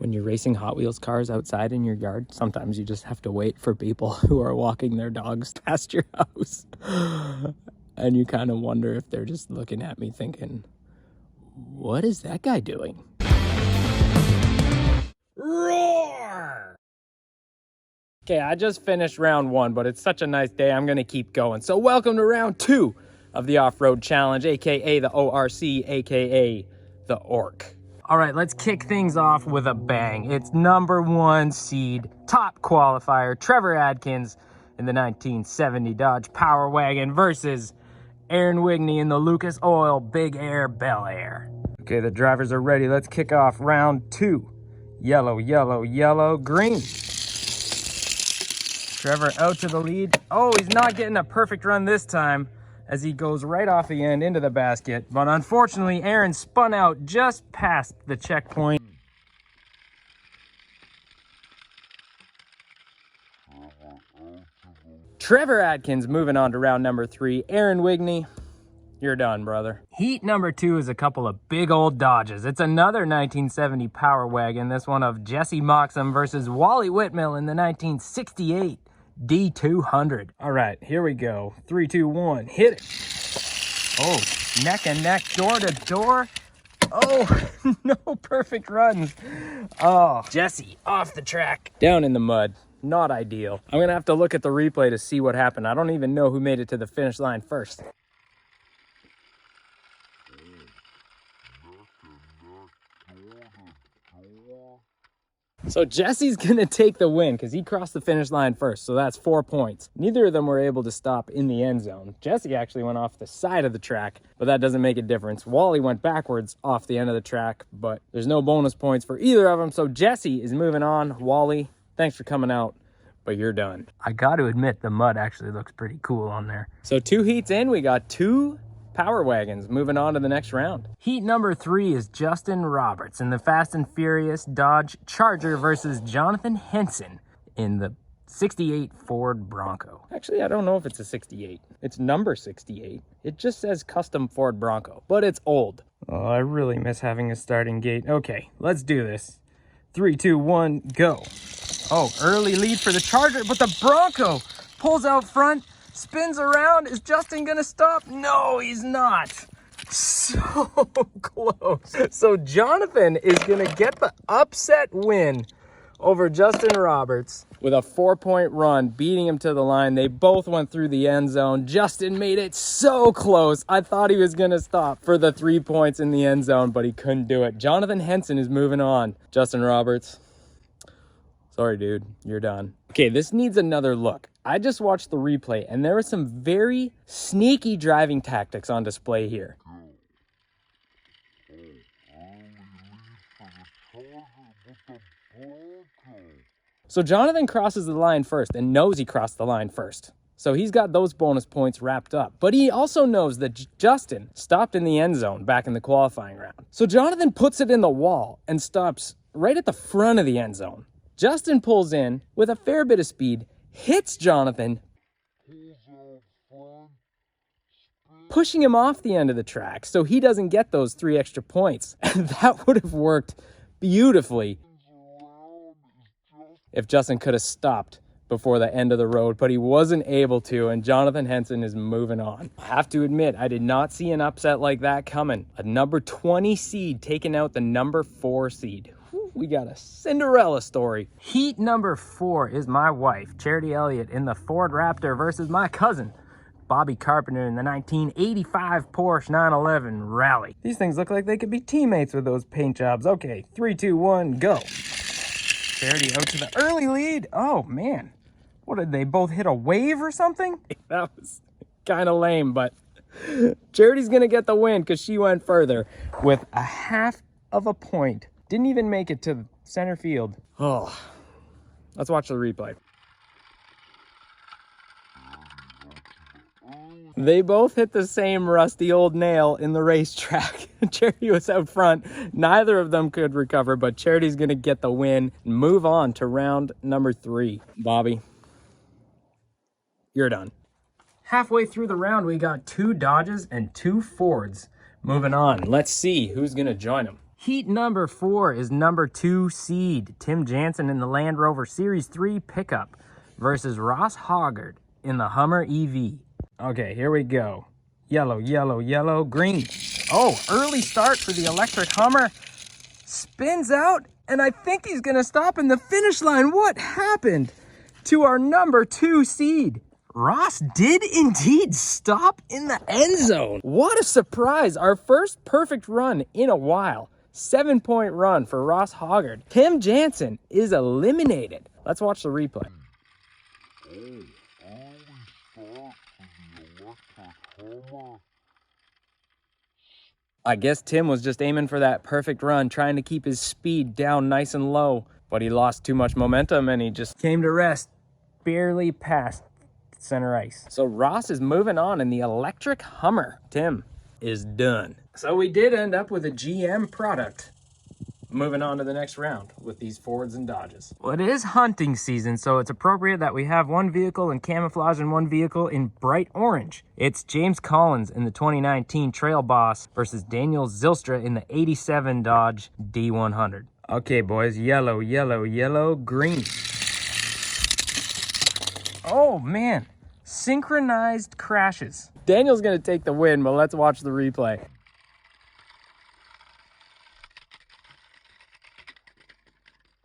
When you're racing Hot Wheels cars outside in your yard, sometimes you just have to wait for people who are walking their dogs past your house. And you kind of wonder if they're just looking at me thinking, what is that guy doing? Roar! Okay, I just finished round 1, but it's such a nice day, I'm gonna keep going. So welcome to round 2 of the off-road challenge, AKA the O.R.C, AKA the O.R.C. All right, let's kick things off with a bang. It's number 1 seed, top qualifier, Trevor Atkins in the 1970 Dodge Power Wagon versus Aaron Wigney in the Lucas Oil Big Air Bel Air. Okay, the drivers are ready. Let's kick off round 2. Yellow, yellow, yellow, green. Trevor out to the lead. Oh, he's not getting a perfect run this time, as he goes right off the end into the basket. But unfortunately, Aaron spun out just past the checkpoint. Trevor Atkins moving on to round number 3. Aaron Wigney, you're done, brother. Heat number 2 is a couple of big old Dodges. It's another 1970 Power Wagon, this one of Jesse Moxom versus Wally Whitmill in the 1968 D200. All right, here we go. 3, 2, 1, hit it. Oh, neck and neck, door to door. Oh, no perfect runs. Oh, Jesse off the track. Down in the mud. Not ideal. I'm gonna have to look at the replay to see what happened. I don't even know who made it to the finish line first. So Jesse's gonna take the win because he crossed the finish line first, so that's 4 points. Neither of them were able to stop in the end zone. Jesse actually went off the side of the track, but that doesn't make a difference. Wally went backwards off the end of the track, but there's no bonus points for either of them, so Jesse is moving on. Wally, thanks for coming out, but you're done. I got to admit, the mud actually looks pretty cool on there. So 2 heats in, we got 2 Power Wagons. Moving on to the next round. Heat number 3 is Justin Roberts in the Fast and Furious Dodge Charger versus Jonathan Henson in the 68 Ford Bronco. Actually, I don't know if it's a 68. It's number 68. It just says custom Ford Bronco, but it's old. Oh, I really miss having a starting gate. Okay, let's do this. 3, 2, 1, go. Oh, early lead for the Charger, but the Bronco pulls out front, spins around. Is Justin gonna stop? No, he's not. So close. So Jonathan is gonna get the upset win over Justin Roberts with a 4-point run, beating him to the line. They both went through the end zone. Justin made it so close. I thought he was gonna stop for the 3 points in the end zone, but he couldn't do it. Jonathan Henson is moving on. Justin Roberts, sorry, dude, you're done. Okay, this needs another look. I just watched the replay, and there were some very sneaky driving tactics on display here. So Jonathan crosses the line first and knows he crossed the line first. So he's got those bonus points wrapped up. But he also knows that Justin stopped in the end zone back in the qualifying round. So Jonathan puts it in the wall and stops right at the front of the end zone. Justin pulls in with a fair bit of speed, hits Jonathan, pushing him off the end of the track so he doesn't get those 3 extra points. And that would have worked beautifully if Justin could have stopped before the end of the road, but he wasn't able to, and Jonathan Henson is moving on. I have to admit, I did not see an upset like that coming. A number 20 seed taking out the number 4 seed. We got a Cinderella story. Heat number 4 is my wife, Charity Elliott, in the Ford Raptor versus my cousin, Bobby Carpenter, in the 1985 Porsche 911 Rally. These things look like they could be teammates with those paint jobs. Okay, 3, 2, 1, go. Charity out to the early lead. Oh, man. What, did they both hit a wave or something? That was kind of lame, but Charity's going to get the win because she went further with a 1/2 of a point. Didn't even make it to center field. Oh, let's watch the replay. They both hit the same rusty old nail in the racetrack. Charity was out front. Neither of them could recover, but Charity's going to get the win and move on to round number 3. Bobby, you're done. Halfway through the round, we got 2 Dodges and 2 Fords. Moving on. Let's see who's going to join them. Heat number 4 is number 2 seed Tim Jansen in the Land Rover Series 3 pickup versus Ross Hoggard in the Hummer EV. Okay, here we go. Yellow, yellow, yellow, green. Oh, early start for the electric Hummer. Spins out, and I think he's gonna stop in the finish line. What happened to our number 2 seed? Ross did indeed stop in the end zone. What a surprise. Our first perfect run in a while. 7-point run for Ross Hoggard. Tim Jansen is eliminated. Let's watch the replay. I guess Tim was just aiming for that perfect run, trying to keep his speed down nice and low, but he lost too much momentum and he just came to rest, barely past center ice. So Ross is moving on in the electric Hummer. Tim is done. So we did end up with a GM product. Moving on to the next round with these Fords and Dodges. Well, it is hunting season, so it's appropriate that we have one vehicle in camouflage and one vehicle in bright orange. It's James Collins in the 2019 Trail Boss versus Daniel Zylstra in the 87 Dodge D100. Okay, boys, yellow, yellow, yellow, green. Oh, man. Synchronized crashes. Daniel's going to take the win, but let's watch the replay.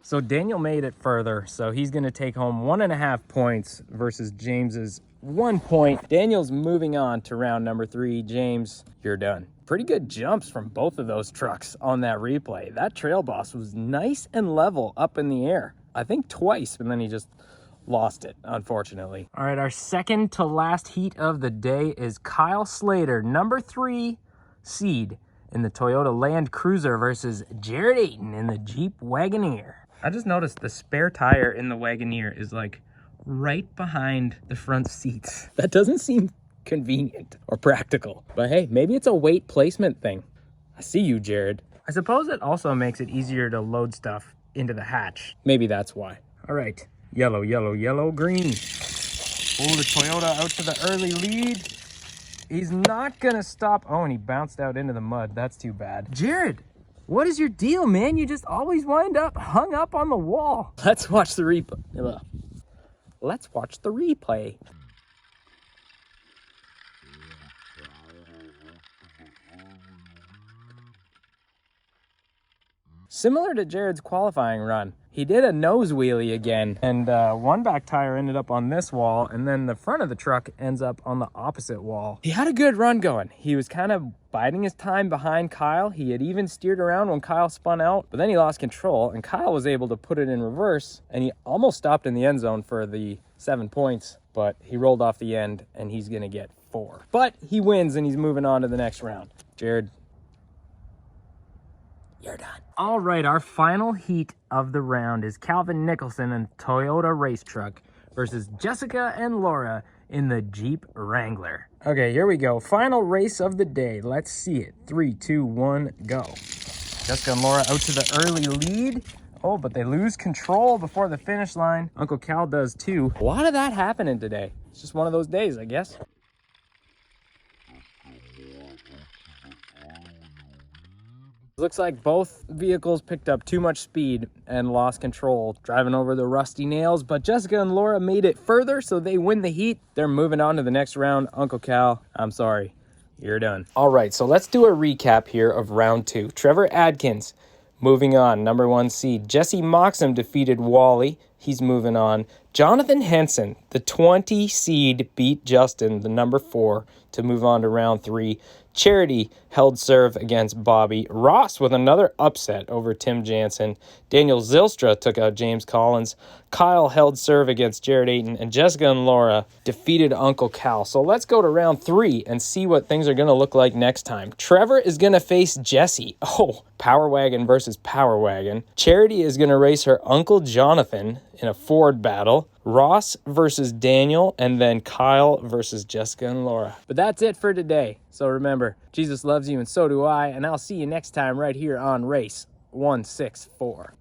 So Daniel made it further, so he's going to take home 1.5 points versus James's 1 point. Daniel's moving on to round number 3. James, you're done. Pretty good jumps from both of those trucks on that replay. That Trail Boss was nice and level up in the air. I think twice, and then he just lost it, unfortunately. All right, our second to last heat of the day is Kyle Slater, number 3 seed in the Toyota Land Cruiser versus Jared Ayton in the Jeep Wagoneer. I just noticed the spare tire in the Wagoneer is like right behind the front seats. That doesn't seem convenient or practical, but hey, maybe it's a weight placement thing. I see you, Jared. I suppose it also makes it easier to load stuff into the hatch. Maybe that's why. All right, yellow, yellow, yellow, green. Oh, the Toyota out to the early lead. He's not gonna stop. Oh, and he bounced out into the mud. That's too bad. Jared, what is your deal, man? You just always wind up hung up on the wall. Let's watch the replay. Let's watch the replay. Similar to Jared's qualifying run, he did a nose wheelie again, and one back tire ended up on this wall, and then the front of the truck ends up on the opposite wall. He had a good run going. He was kind of biding his time behind Kyle. He had even steered around when Kyle spun out, but then he lost control, and Kyle was able to put it in reverse, and he almost stopped in the end zone for the 7 points, but he rolled off the end, and he's going to get 4. But he wins, and he's moving on to the next round. Jared, you're done. All right, our final heat of the round is Calvin Nicholson in Toyota race truck versus Jessica and Laura in the Jeep Wrangler. Okay, here we go. Final race of the day. Let's see it. 3, 2, 1, go. Jessica and Laura out to the early lead. Oh, but they lose control before the finish line. Uncle Cal does too. A lot of that happening today. It's just one of those days, I guess. Looks like both vehicles picked up too much speed and lost control, driving over the rusty nails, but Jessica and Laura made it further, so they win the heat. They're moving on to the next round. Uncle Cal, I'm sorry, you're done. All right, so let's do a recap here of round 2. Trevor Atkins moving on, number 1 seed. Jesse Moxom defeated Wally. He's moving on. Jonathan Henson, the 20 seed, beat Justin, the number 4, to move on to round 3. Charity held serve against Bobby. Ross with another upset over Tim Jansen. Daniel Zylstra took out James Collins. Kyle held serve against Jared Ayton. And Jessica and Laura defeated Uncle Cal. So let's go to round 3 and see what things are going to look like next time. Trevor is going to face Jesse. Oh, Power Wagon versus Power Wagon. Charity is going to race her Uncle Jonathan in a Ford battle. Ross versus Daniel, and then Kyle versus Jessica and Laura. But that's it for today. So remember, Jesus loves you and so do I, and I'll see you next time right here on Race 164.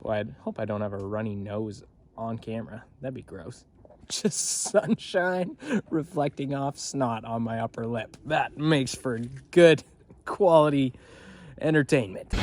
Boy, I hope I don't have a runny nose on camera. That'd be gross. Just sunshine reflecting off snot on my upper lip. That makes for good quality entertainment.